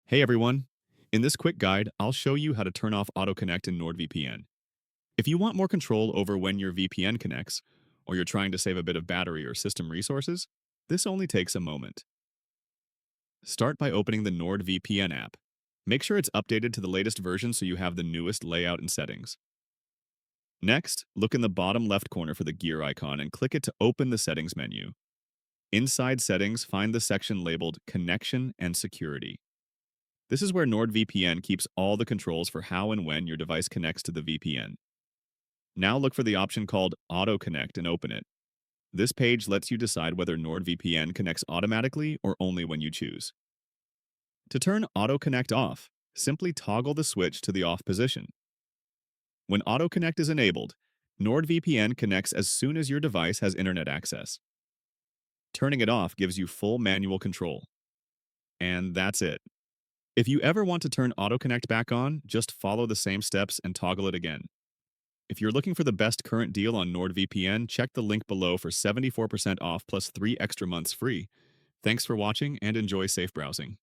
Hey everyone! In this quick guide, I'll show you how to turn off auto connect in NordVPN. If you want more control over when your VPN connects, or you're trying to save a bit of battery or system resources, this only takes a moment. Start by opening the NordVPN app. Make sure it's updated to the latest version so you have the newest layout and settings. Next, look in the bottom left corner for the gear icon and click it to open the settings menu. Inside settings, find the section labeled Connection and Security. This is where NordVPN keeps all the controls for how and when your device connects to the VPN. Now look for the option called Auto Connect and open it. This page lets you decide whether NordVPN connects automatically or only when you choose. To turn Auto Connect off, simply toggle the switch to the off position. When Auto Connect is enabled, NordVPN connects as soon as your device has internet access. Turning it off gives you full manual control. And that's it. If you ever want to turn Auto Connect back on, just follow the same steps and toggle it again. If you're looking for the best current deal on NordVPN, check the link below for 74% off plus 3 extra months free. Thanks for watching and enjoy safe browsing.